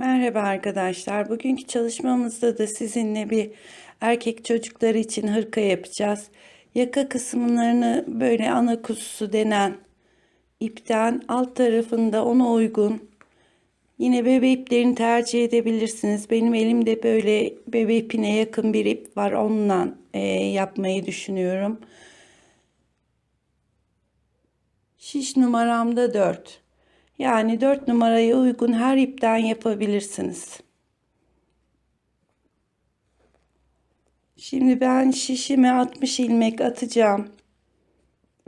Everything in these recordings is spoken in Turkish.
Merhaba arkadaşlar. Bugünkü çalışmamızda da sizinle bir erkek çocukları için hırka yapacağız. Yaka kısımlarını böyle ana kuzusu denen ipten, alt tarafında ona uygun yine bebe iplerini tercih edebilirsiniz. Benim elimde böyle bebe ipine yakın bir ip var. Onunla yapmayı düşünüyorum. Şiş numaramda 4. Yani 4 numaraya uygun her ipten yapabilirsiniz. Şimdi ben şişime 60 ilmek atacağım.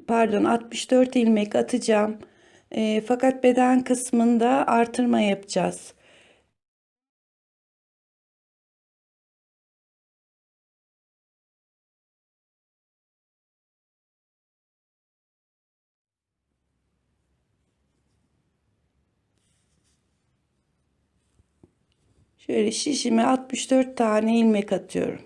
Pardon, 64 ilmek atacağım. Fakat beden kısmında artırma yapacağız. Şöyle şişime 64 tane ilmek atıyorum.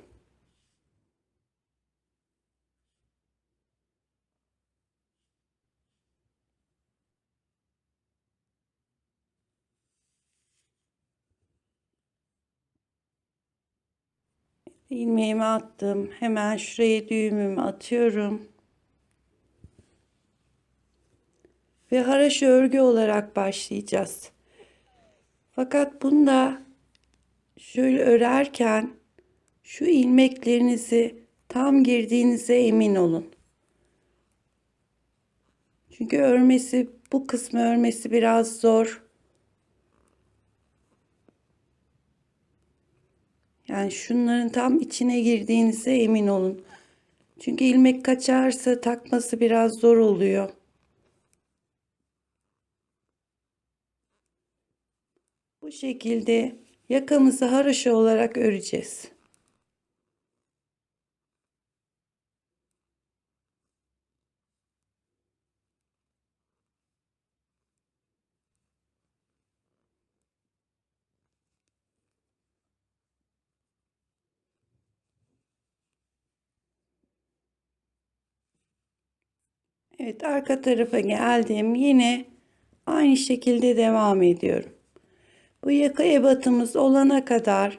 İlmeğimi attım. Hemen şuraya düğümümü atıyorum. Ve haraşo örgü olarak başlayacağız. Fakat bunda şöyle örerken şu ilmeklerinizi tam girdiğinize emin olun. Çünkü örmesi, bu kısmı örmesi biraz zor. Yani şunların tam içine girdiğinize emin olun. Çünkü ilmek kaçarsa takması biraz zor oluyor. Bu şekilde yakamızı haroşa olarak öreceğiz. Evet, arka tarafa geldim. Yine aynı şekilde devam ediyorum. Bu yaka ebatımız olana kadar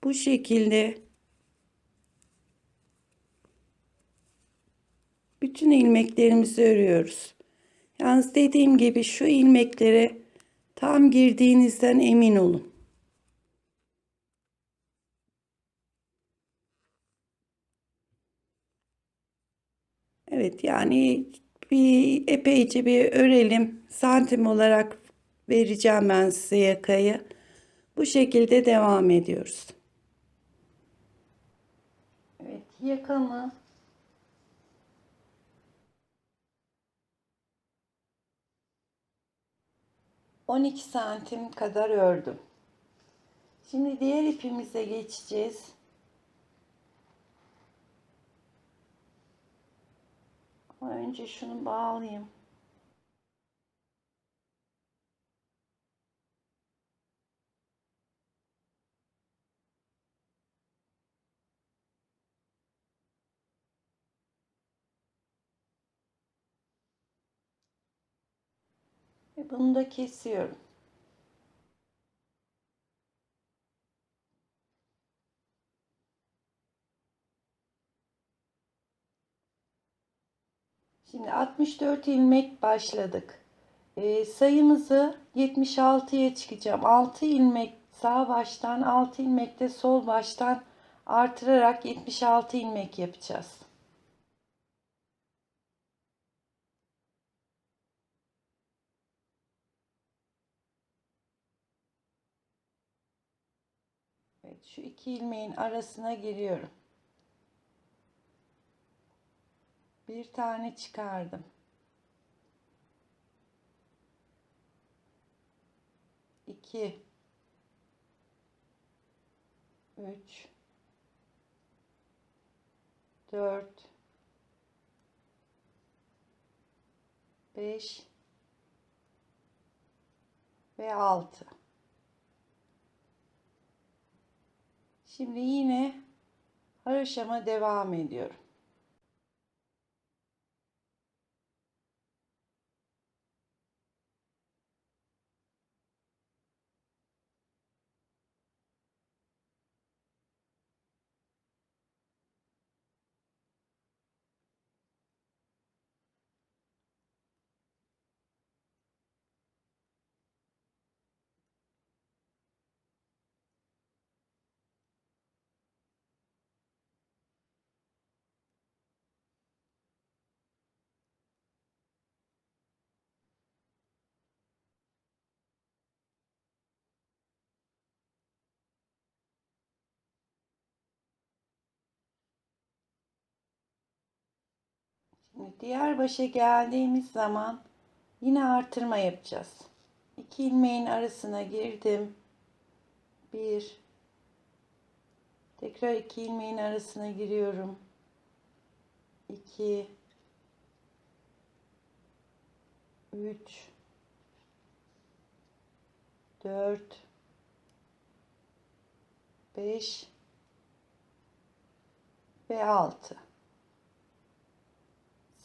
bu şekilde bütün ilmeklerimizi örüyoruz. Yalnız dediğim gibi şu ilmeklere tam girdiğinizden emin olun. Evet, yani bir epeyce bir örelim. Santim olarak vereceğim ben size yakayı. Bu şekilde devam ediyoruz. Evet, yakamı 12 santim kadar ördüm. Şimdi diğer ipimize geçeceğiz. Ama önce şunu bağlayayım. Ve bunu da kesiyorum. Şimdi 64 ilmek başladık. Sayımızı 76'ya çıkacağım. 6 ilmek sağ baştan, 6 ilmek de sol baştan artırarak 76 ilmek yapacağız. Evet, şu iki ilmeğin arasına giriyorum. Bir tane çıkardım. 2 3 4 5 ve 6. Şimdi yine haroşama devam ediyorum. Şimdi diğer başa geldiğimiz zaman yine artırma yapacağız. 2 ilmeğin arasına girdim. 1, tekrar 2 ilmeğin arasına giriyorum. 2, 3, 4, 5 ve 6.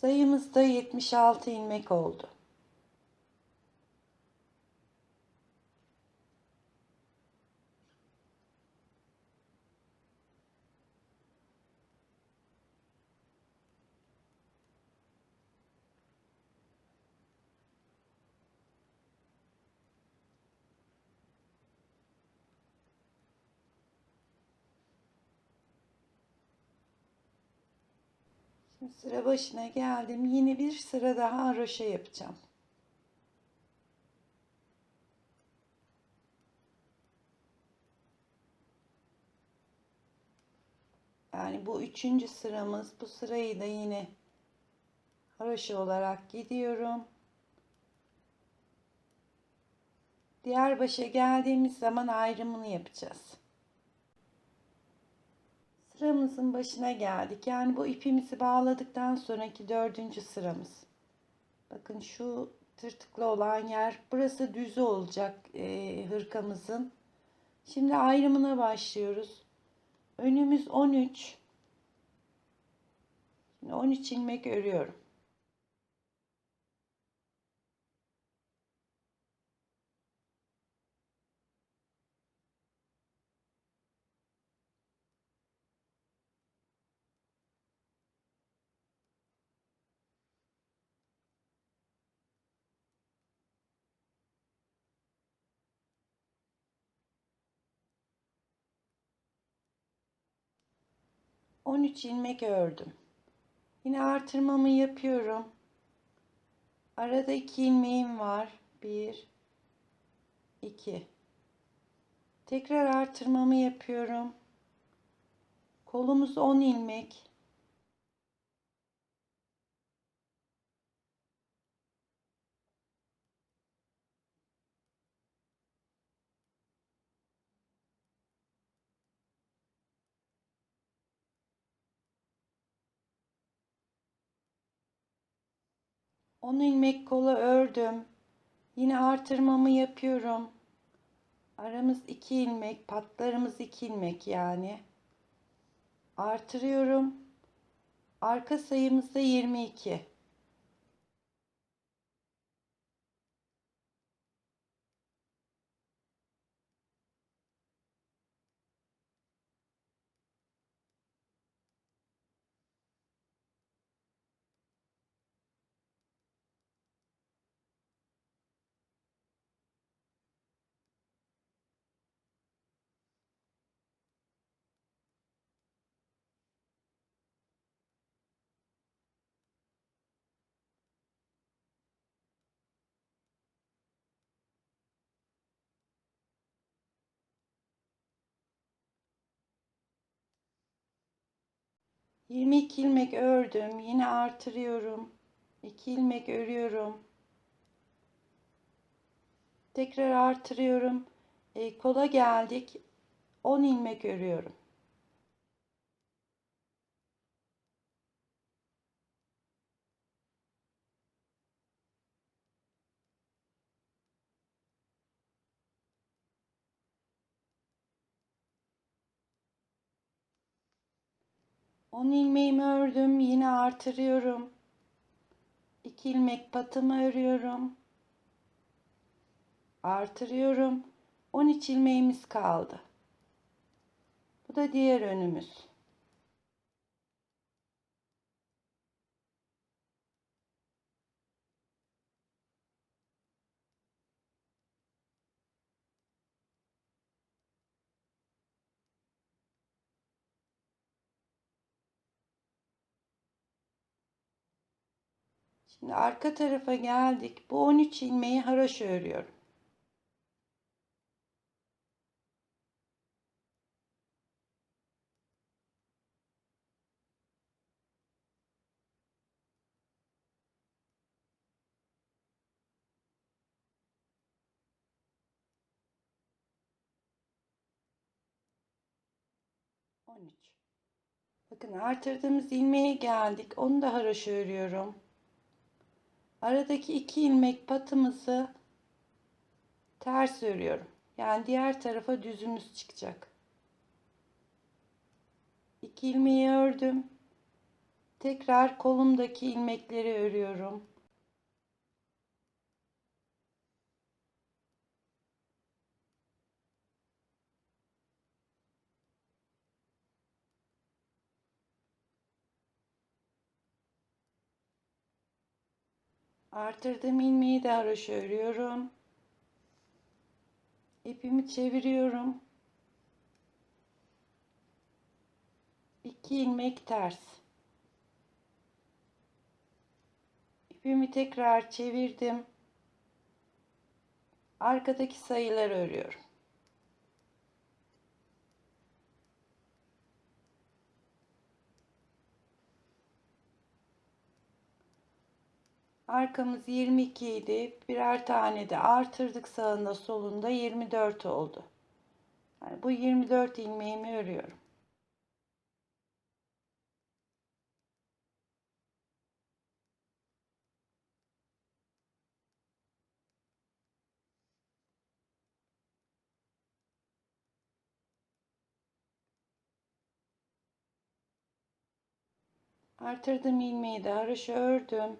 Sayımız da 76 ilmek oldu. Şimdi sıra başına geldim. Yine bir sıra daha haroşa yapacağım. Yani bu üçüncü sıramız. Bu sırayı da yine haroşa olarak gidiyorum. Diğer başa geldiğimiz zaman ayrımını yapacağız. Sıramızın başına geldik. Yani bu ipimizi bağladıktan sonraki dördüncü sıramız. Bakın şu tırtıklı olan yer, burası düz olacak hırkamızın. Şimdi ayrımına başlıyoruz. Önümüz 13. Şimdi 13 ilmek örüyorum. On üç ilmek ördüm. Yine artırmamı yapıyorum. Arada 2 ilmeğim var. 1, 2. Tekrar artırmamı yapıyorum. Kolumuz 10 ilmek. On ilmek kola ördüm. Yine artırmamı yapıyorum. Aramız 2 ilmek, patlarımız 2 ilmek yani. Artırıyorum. Arka sayımız da 22. Yirmi iki ilmek ördüm. Yine artırıyorum. 2 ilmek örüyorum. Tekrar artırıyorum. Kola geldik. 10 ilmek örüyorum. On ilmeğimi ördüm. Yine artırıyorum. 2 ilmek patımı örüyorum. Artırıyorum. 13 ilmeğimiz kaldı. Bu da diğer önümüz. Şimdi arka tarafa geldik. Bu 13 ilmeği haroşa örüyorum. 13. Bakın artırdığımız ilmeğe geldik. Onu da haroşa örüyorum. Aradaki 2 ilmek patımızı ters örüyorum. Yani diğer tarafa düzümüz çıkacak. 2 ilmeği ördüm. Tekrar kolumdaki ilmekleri örüyorum. Artırdığım ilmeği de haroşa örüyorum. İpimi çeviriyorum. 2 ilmek ters. İpimi tekrar çevirdim. Arkadaki sayıları örüyorum. Arkamız 22 idi. Birer tane de artırdık, sağında solunda 24 oldu. Yani bu 24 ilmeğimi örüyorum. Artırdığım ilmeği de haroşa ördüm.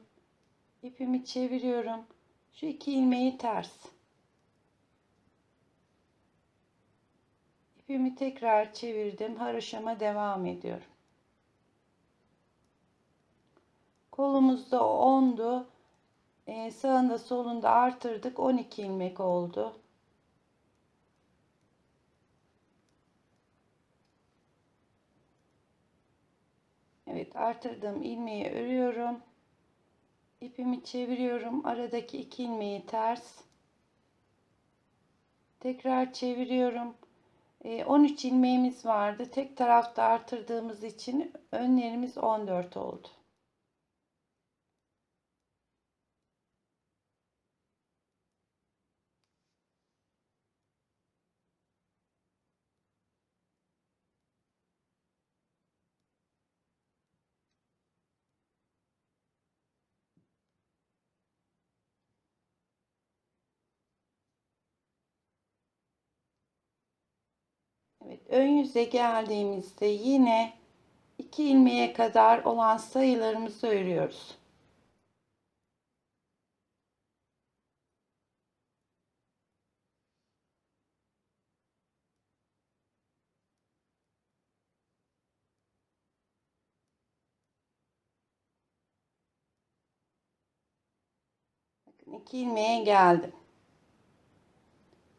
İpimi çeviriyorum. Şu 2 ilmeği ters. İpimi tekrar çevirdim. Haroşama devam ediyorum. Kolumuzda 10'du. Sağında solunda artırdık. 12 ilmek oldu. Evet, artırdığım ilmeği örüyorum. İpimi çeviriyorum. Aradaki 2 ilmeği ters. Tekrar çeviriyorum. 13 ilmeğimiz vardı. Tek tarafta artırdığımız için önlerimiz 14 oldu. Evet, ön yüze geldiğimizde yine 2 ilmeğe kadar olan sayılarımızı örüyoruz. Bakın 2 ilmeğe geldim.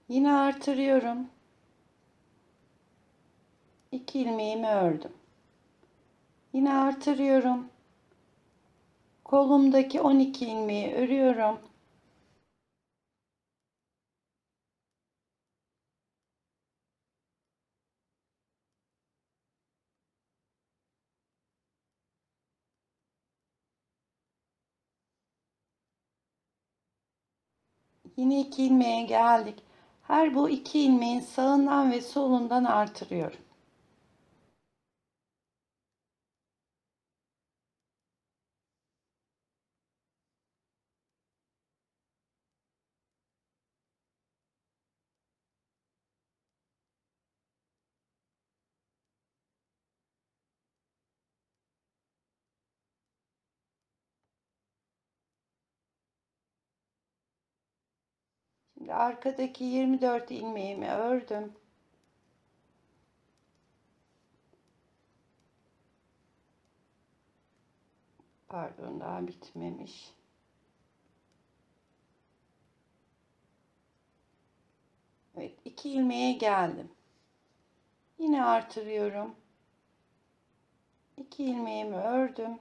Yine artırıyorum. 2 ilmeğimi ördüm. Yine artırıyorum. Kolumdaki 12 ilmeği örüyorum. Yine 2 ilmeğe geldik. Her bu 2 ilmeğin sağından ve solundan artırıyorum. Şimdi arkadaki 24 ilmeğimi ördüm. Pardon, daha bitmemiş. Evet, 2 ilmeğe geldim. Yine artırıyorum. 2 ilmeğimi ördüm.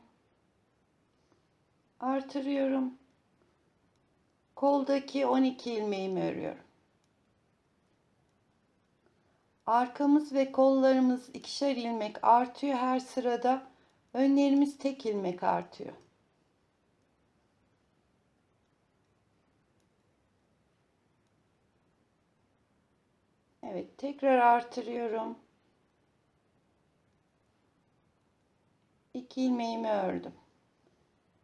Artırıyorum. Koldaki 12 ilmeğimi örüyorum. Arkamız ve kollarımız ikişer ilmek artıyor her sırada. Önlerimiz tek ilmek artıyor. Evet, tekrar artırıyorum. 2 ilmeğimi ördüm.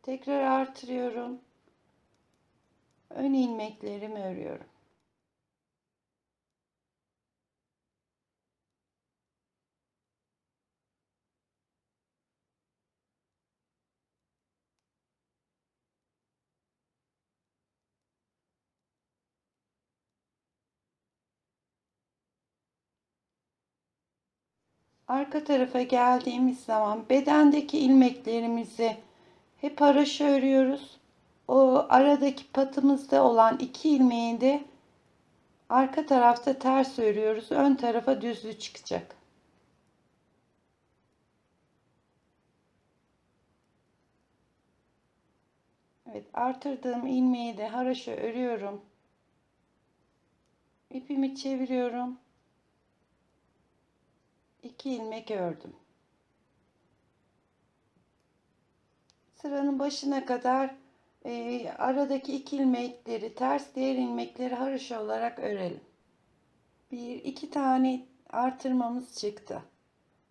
Tekrar artırıyorum. Ön ilmeklerimi örüyorum. Arka tarafa geldiğimiz zaman bedendeki ilmeklerimizi hep haroşa örüyoruz. O aradaki patımızda olan 2 ilmeği de arka tarafta ters örüyoruz. Ön tarafa düzlü çıkacak. Evet, artırdığım ilmeği de haroşa örüyorum. İpimi çeviriyorum. 2 ilmek ördüm. Sıranın başına kadar aradaki 2 ilmekleri ters, diğer ilmekleri haroşa olarak örelim. 1-2 tane artırmamız çıktı.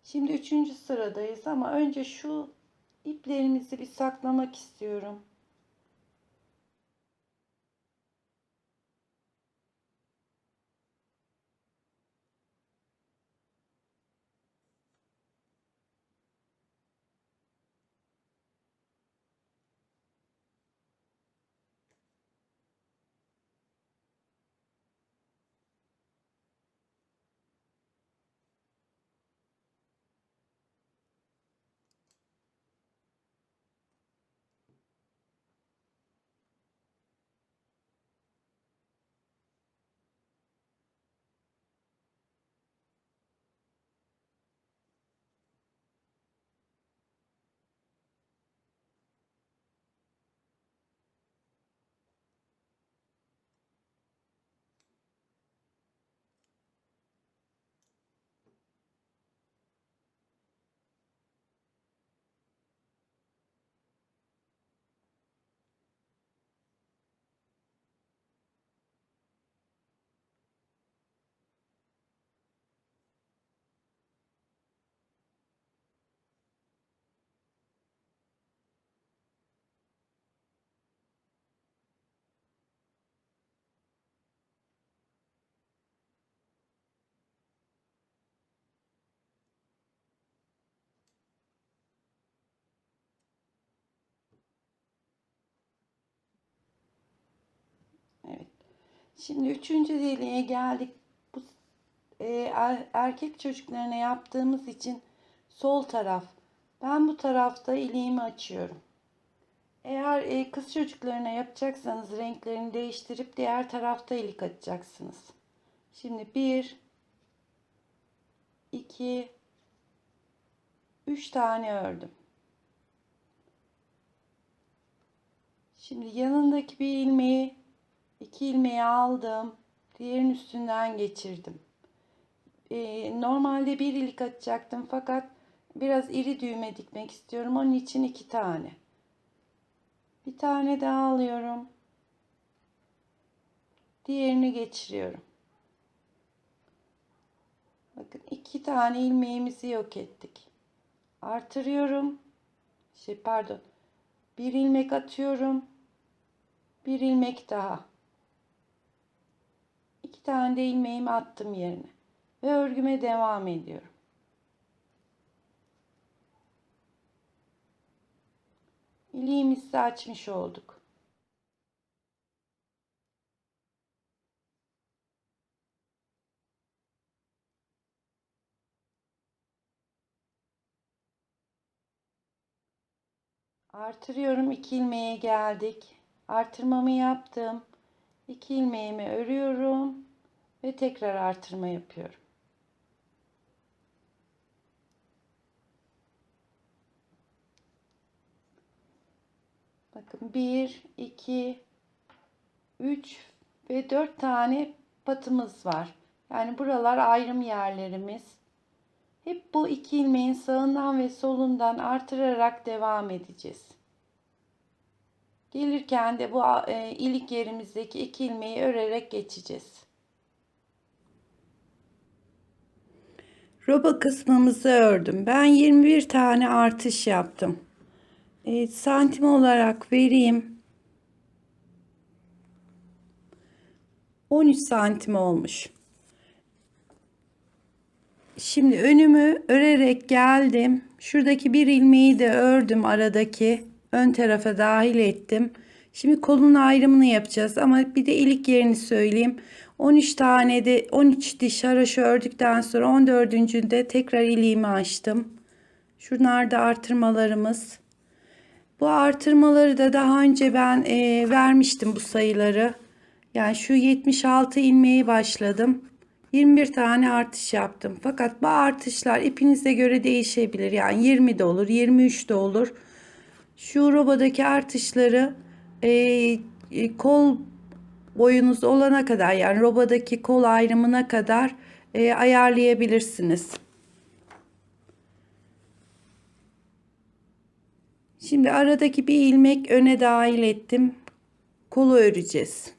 Şimdi 3. sıradayız ama önce şu iplerimizi bir saklamak istiyorum. Evet. Şimdi 3. deliğe geldik. Bu erkek çocuklarına yaptığımız için sol taraf. Ben bu tarafta iliğimi açıyorum. Eğer kız çocuklarına yapacaksanız renklerini değiştirip diğer tarafta ilik açacaksınız. Şimdi 1, 2, 3 tane ördüm. Şimdi yanındaki bir ilmeği, 2 ilmeği aldım. Diğerinin üstünden geçirdim. Normalde bir ilik açacaktım fakat biraz iri düğme dikmek istiyorum. Onun için 2 tane. Bir tane daha alıyorum. Diğerini geçiriyorum. Bakın 2 tane ilmeğimizi yok ettik. Artırıyorum. Pardon. Bir ilmek atıyorum. Bir ilmek daha. 2 tane de ilmeğimi attım yerine. Ve örgüme devam ediyorum. İliğimizi açmış olduk. Artırıyorum. 2 ilmeğe geldik. Artırmamı yaptım. 2 ilmeğimi örüyorum ve tekrar artırma yapıyorum. Bakın 1, 2, 3 ve 4 tane patımız var. Yani buralar ayrım yerlerimiz. Hep bu 2 ilmeğin sağından ve solundan artırarak devam edeceğiz. Gelirken de bu ilik yerimizdeki 2 ilmeği örerek geçeceğiz. Roba kısmımızı ördüm. Ben 21 tane artış yaptım. Santim olarak vereyim. 13 santim olmuş. Şimdi önümü örerek geldim. Şuradaki bir ilmeği de ördüm, aradaki ön tarafa dahil ettim. Şimdi kolun ayrımını yapacağız ama bir de ilik yerini söyleyeyim. 13 tane de 13 diş haraşo ördükten sonra 14.'ünde tekrar iliğimi açtım. Şunlar da artırmalarımız. Bu artırmaları da daha önce ben vermiştim bu sayıları. Yani şu 76 ilmeği başladım. 21 tane artış yaptım. Fakat bu artışlar ipinize göre değişebilir. Yani 20 de olur, 23 de olur. Şu robadaki artışları kol boyunuz olana kadar, yani robadaki kol ayrımına kadar ayarlayabilirsiniz. Şimdi aradaki bir ilmek öne dahil ettim. Kolu öreceğiz.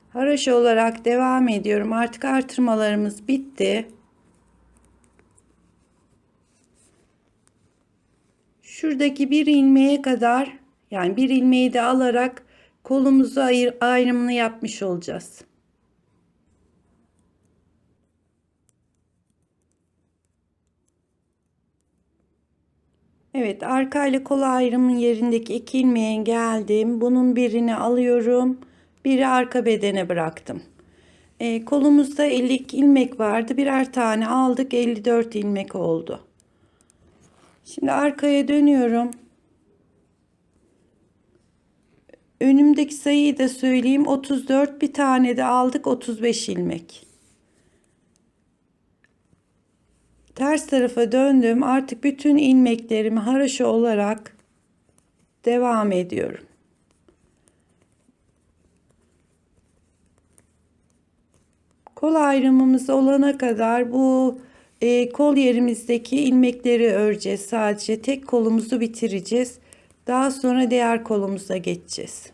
Haraşo olarak devam ediyorum. Artık artırmalarımız bitti. Şuradaki bir ilmeğe kadar, yani bir ilmeği de alarak kolumuzu ayrımını yapmış olacağız. Evet, arka ile kol ayrımın yerindeki iki ilmeğe geldim. Bunun birini alıyorum. Biri arka bedene bıraktım. Kolumuzda 52 ilmek vardı. Birer tane aldık. 54 ilmek oldu. Şimdi arkaya dönüyorum. Önümdeki sayıyı da söyleyeyim. 34, bir tane de aldık, 35 ilmek. Ters tarafa döndüm. Artık bütün ilmeklerimi haraşo olarak devam ediyorum. Kol ayrımımız olana kadar bu kol yerimizdeki ilmekleri öreceğiz. Sadece tek kolumuzu bitireceğiz. Daha sonra diğer kolumuza geçeceğiz.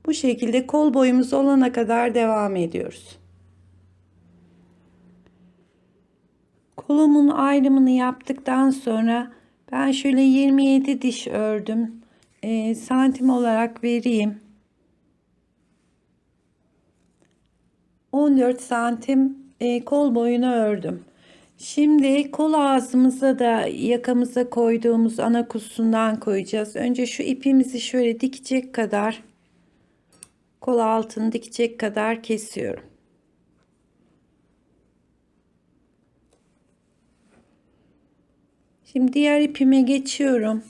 Bu şekilde kol boyumuz olana kadar devam ediyoruz. Kolumun ayrımını yaptıktan sonra ben şöyle 27 diş ördüm. Santim olarak vereyim. 14 santim kol boyunu ördüm. Şimdi kol ağzımıza da yakamıza koyduğumuz ana kutusundan koyacağız. Önce şu ipimizi şöyle dikecek kadar, kol altını dikecek kadar kesiyorum. Şimdi diğer ipime geçiyorum.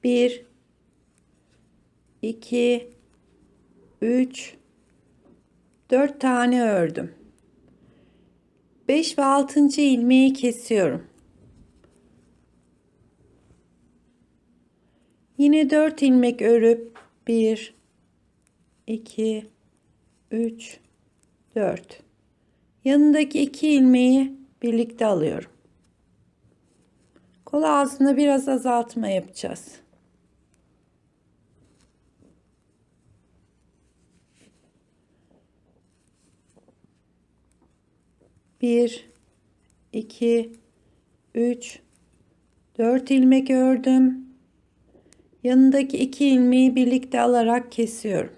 Bir, iki, üç, 4 tane ördüm. 5 ve 6. ilmeği kesiyorum. Yine 4 ilmek örüp 1, 2, 3, 4. Yanındaki 2 ilmeği birlikte alıyorum. Kol ağzına biraz azaltma yapacağız. Bir, iki, üç, 4 ilmek ördüm. Yanındaki 2 ilmeği birlikte alarak kesiyorum.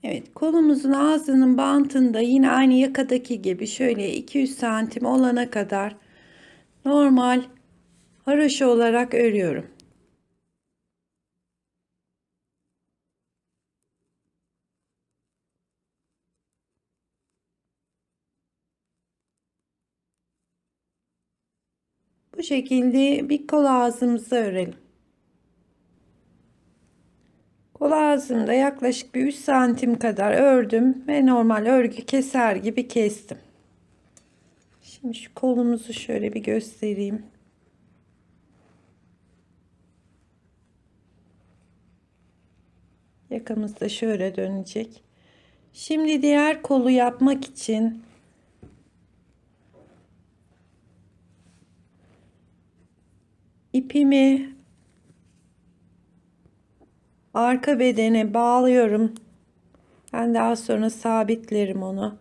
Evet, kolumuzun ağzının bantında yine aynı yakadaki gibi şöyle 200 santim olana kadar normal haroşa olarak örüyorum. Bu şekilde bir kol ağzımızı örelim. Kol ağzımda yaklaşık bir 3 santim kadar ördüm ve normal örgü keser gibi kestim. Şimdi şu kolumuzu şöyle bir göstereyim. Yakamız da şöyle dönecek. Şimdi diğer kolu yapmak için ipimi arka bedene bağlıyorum. Ben daha sonra sabitlerim onu.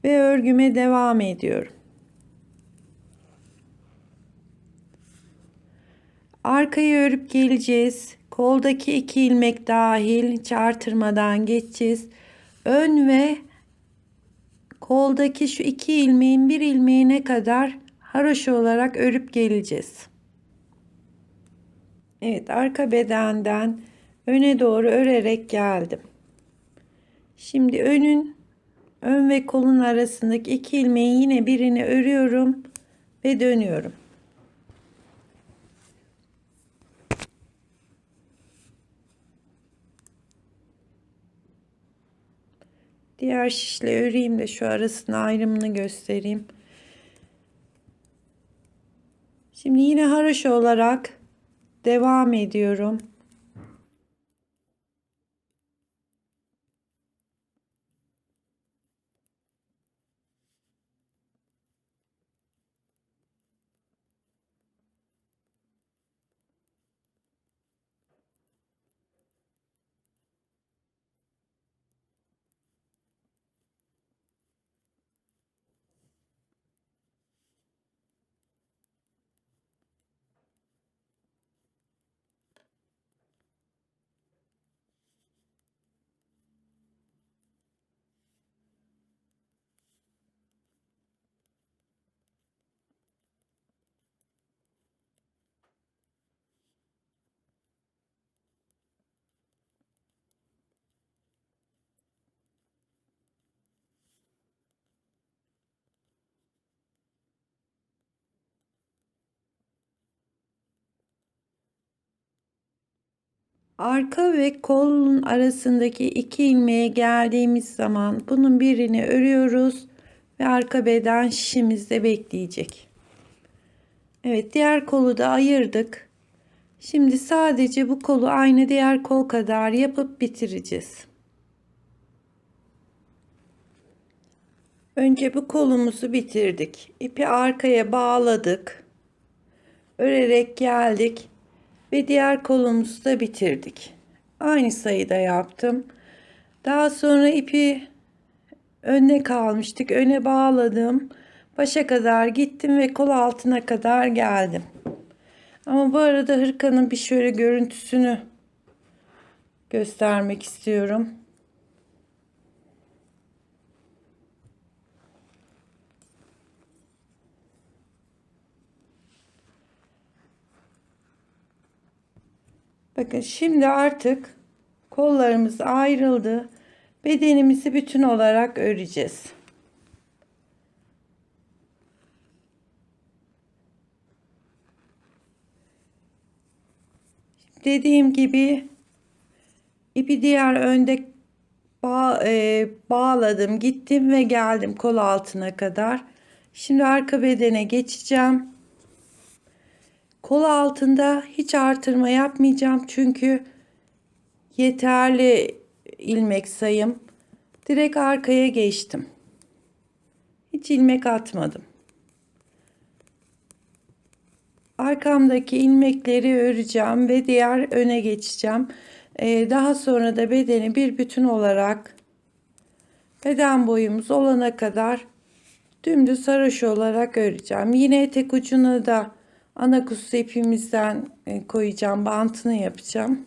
Ve örgüme devam ediyorum. Arkayı örüp geleceğiz. Koldaki 2 ilmek dahil hiç artırmadan geçeceğiz. Ön ve koldaki şu 2 ilmeğin bir ilmeğine kadar haroşa olarak örüp geleceğiz. Evet, arka bedenden öne doğru örerek geldim. Şimdi ön ve kolun arasındaki 2 ilmeğin yine birini örüyorum ve dönüyorum. Diğer şişle öreyim de şu arasının ayrımını göstereyim. Şimdi yine haroşa olarak devam ediyorum. Arka ve kolun arasındaki 2 ilmeğe geldiğimiz zaman bunun birini örüyoruz ve arka beden şişimizde bekleyecek. Evet, diğer kolu da ayırdık. Şimdi sadece bu kolu aynı diğer kol kadar yapıp bitireceğiz. Önce bu kolumuzu bitirdik. İpi arkaya bağladık. Örerek geldik ve diğer kolumuzu da bitirdik. Aynı sayıda yaptım. Daha sonra ipi önüne kalmıştık. Öne bağladım. Başa kadar gittim ve kol altına kadar geldim. Ama bu arada hırkanın bir şöyle görüntüsünü göstermek istiyorum. Bakın şimdi artık kollarımız ayrıldı. Bedenimizi bütün olarak öreceğiz. Dediğim gibi ipi diğer önde bağladım, gittim ve geldim kol altına kadar. Şimdi arka bedene geçeceğim. Kol altında hiç artırma yapmayacağım çünkü yeterli ilmek sayım. Direkt arkaya geçtim. Hiç ilmek atmadım. Arkamdaki ilmekleri öreceğim ve diğer öne geçeceğim. Daha sonra da bedeni bir bütün olarak beden boyumuz olana kadar dümdüz haroşa olarak öreceğim. Yine etek ucuna da ana kusu ipimizden koyacağım. Bantını yapacağım.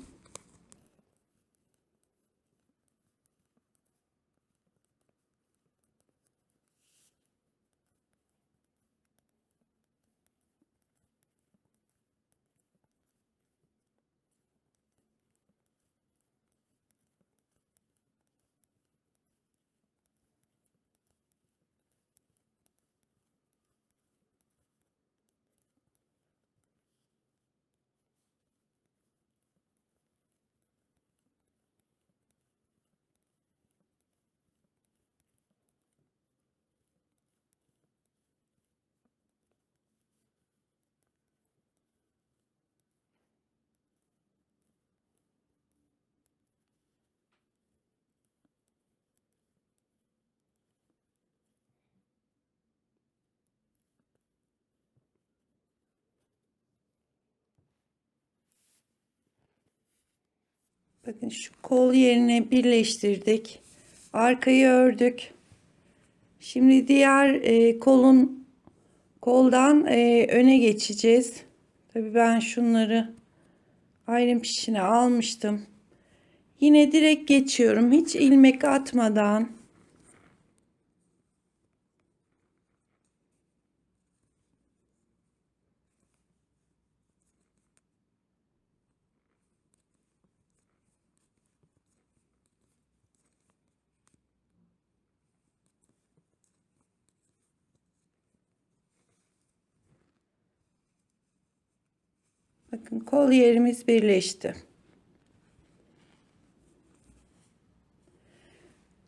Bakın şu kol yerine birleştirdik. Arkayı ördük. Şimdi diğer koldan öne geçeceğiz. Tabii ben şunları ayrım pişine almıştım. Yine direkt geçiyorum. Hiç ilmek atmadan. Bakın kol yerimiz birleşti.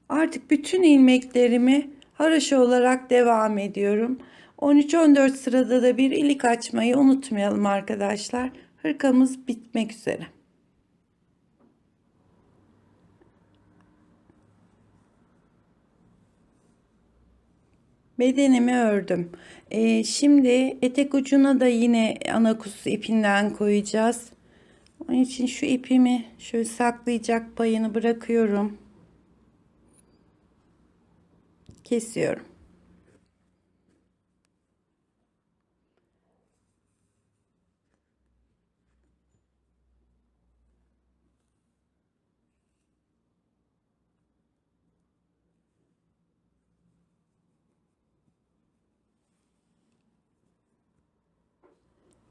Artık bütün ilmeklerimi haroşa olarak devam ediyorum. 13-14 sırada da bir ilik açmayı unutmayalım arkadaşlar. Hırkamız bitmek üzere. Bedenimi ördüm. Şimdi etek ucuna da yine ana kutusu ipinden koyacağız. Onun için şu ipimi şöyle saklayacak payını bırakıyorum. Kesiyorum.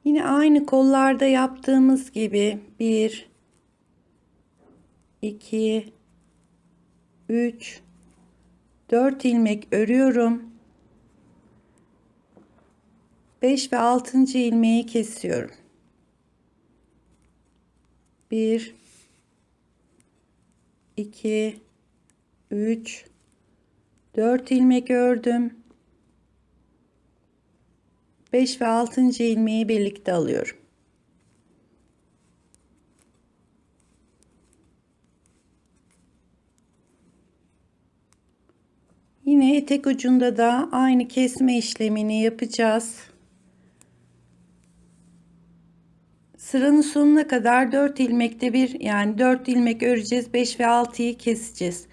Yine aynı kollarda yaptığımız gibi 1 2 3 4 ilmek örüyorum. 5 ve 6. ilmeği kesiyorum. 1 2 3 4 ilmek ördüm. 5 ve 6. ilmeği birlikte alıyorum. Yine etek ucunda da aynı kesme işlemini yapacağız. Sıranın sonuna kadar 4 ilmekte bir, yani 4 ilmek öreceğiz. 5 ve 6'yı keseceğiz.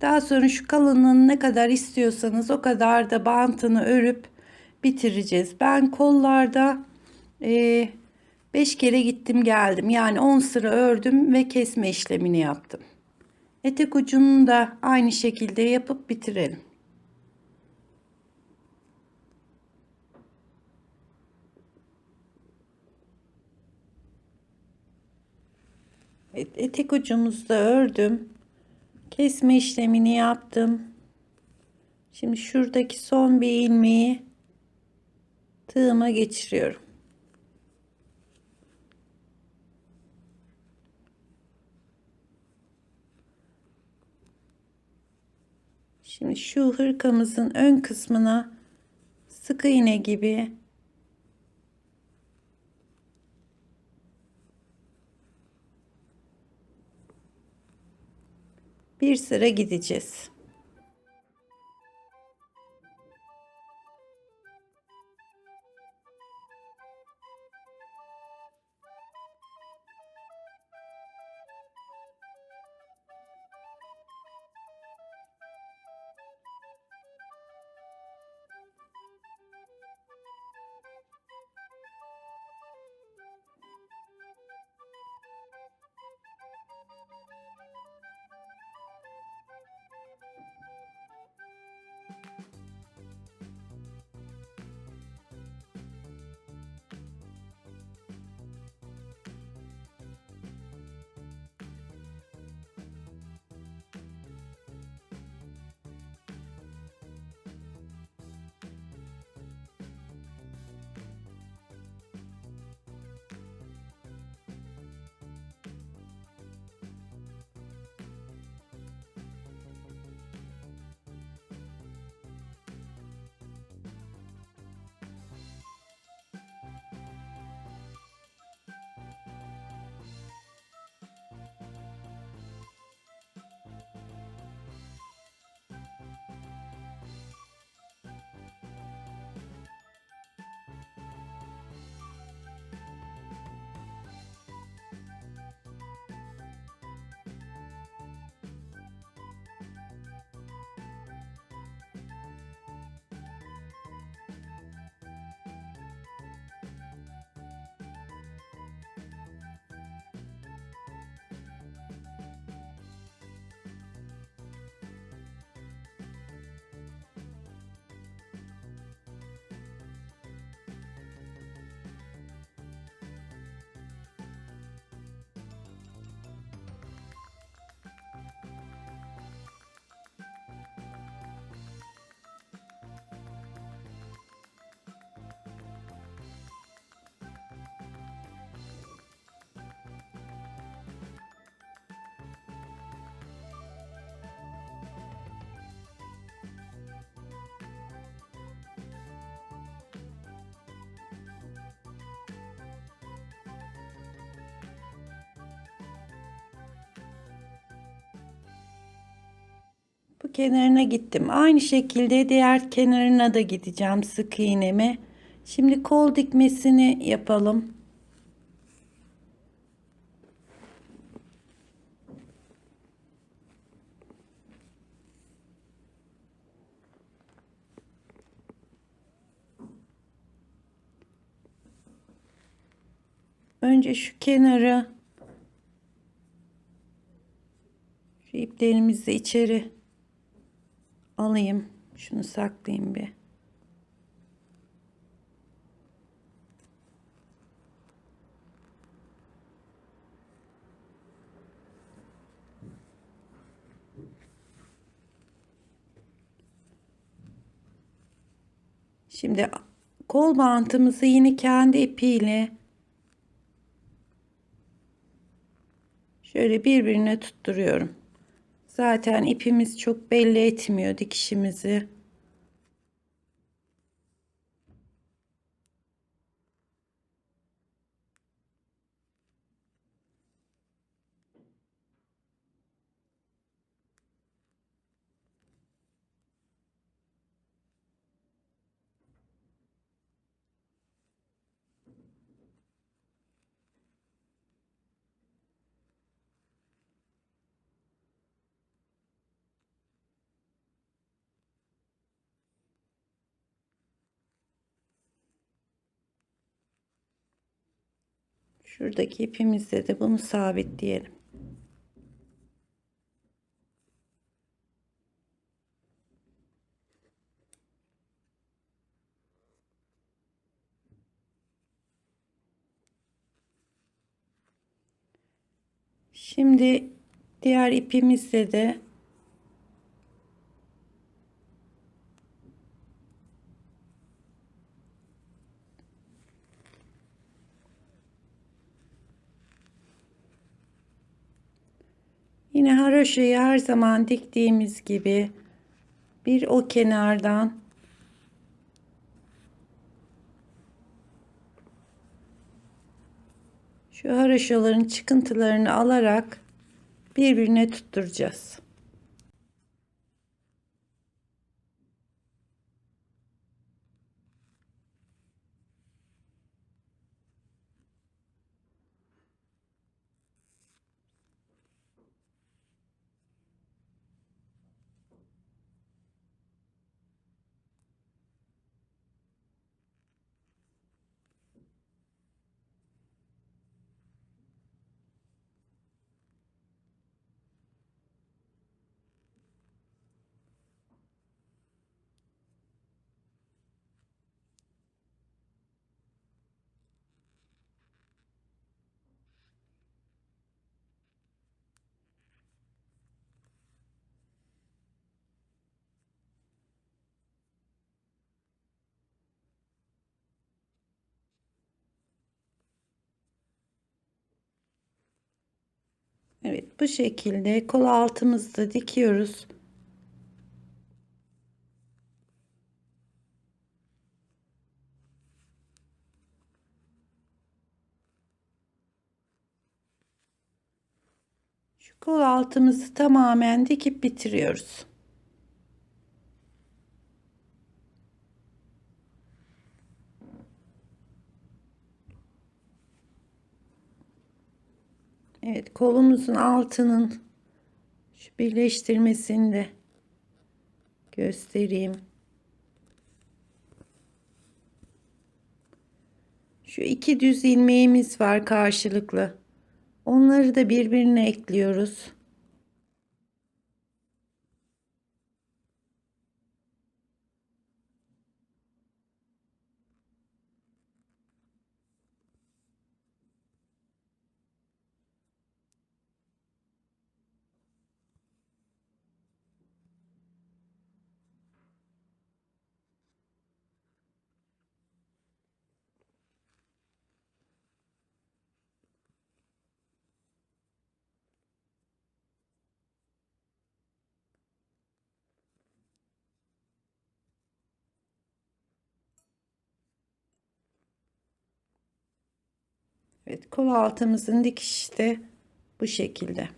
Daha sonra şu kalınlığını ne kadar istiyorsanız o kadar da bantını örüp bitireceğiz. Ben kollarda 5 kere gittim geldim. Yani 10 sıra ördüm ve kesme işlemini yaptım. Etek ucunu da aynı şekilde yapıp bitirelim. Evet, etek ucumuzda ördüm. Kesme işlemini yaptım. Şimdi şuradaki son bir ilmeği tığıma geçiriyorum. Şimdi şu hırkamızın ön kısmına sık iğne gibi bir sıra gideceğiz. Bu kenarına gittim. Aynı şekilde diğer kenarına da gideceğim sık iğnemi. Şimdi kol dikmesini yapalım. Önce şu kenarı, şu iplerimizi içeri alayım. Şunu saklayayım bir. Şimdi kol bantımızı yine kendi ipiyle şöyle birbirine tutturuyorum. Zaten ipimiz çok belli etmiyor dikişimizi. Şuradaki ipimizle de bunu sabitleyelim. Şimdi diğer ipimizle de yine haroşayı her zaman diktiğimiz gibi bir o kenardan şu haroşaların çıkıntılarını alarak birbirine tutturacağız. Evet, bu şekilde kol altımızda dikiyoruz. Şu kol altımızı tamamen dikip bitiriyoruz. Evet, kolumuzun altının şu birleştirmesini de göstereyim. Şu iki düz ilmeğimiz var karşılıklı. Onları da birbirine ekliyoruz. Evet, kol altımızın dikişi de bu şekilde.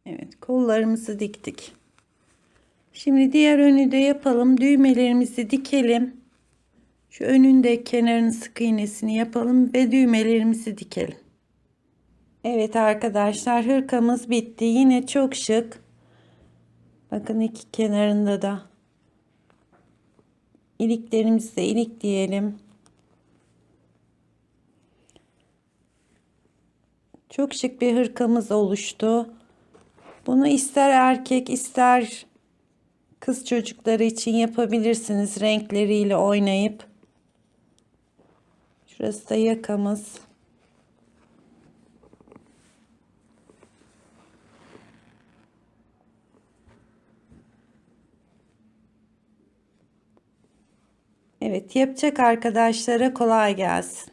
Evet, kollarımızı diktik. Şimdi diğer önü de yapalım. Düğmelerimizi dikelim. Şu önün de kenarını sık iğnesini yapalım ve düğmelerimizi dikelim. Evet arkadaşlar, hırkamız bitti. Yine çok şık. Bakın iki kenarında da iliklerimizi de ilikleyelim. Çok şık bir hırkamız oluştu. Bunu ister erkek ister kız çocukları için yapabilirsiniz, renkleriyle oynayıp. Şurası da yakamız. Evet, yapacak arkadaşlara kolay gelsin.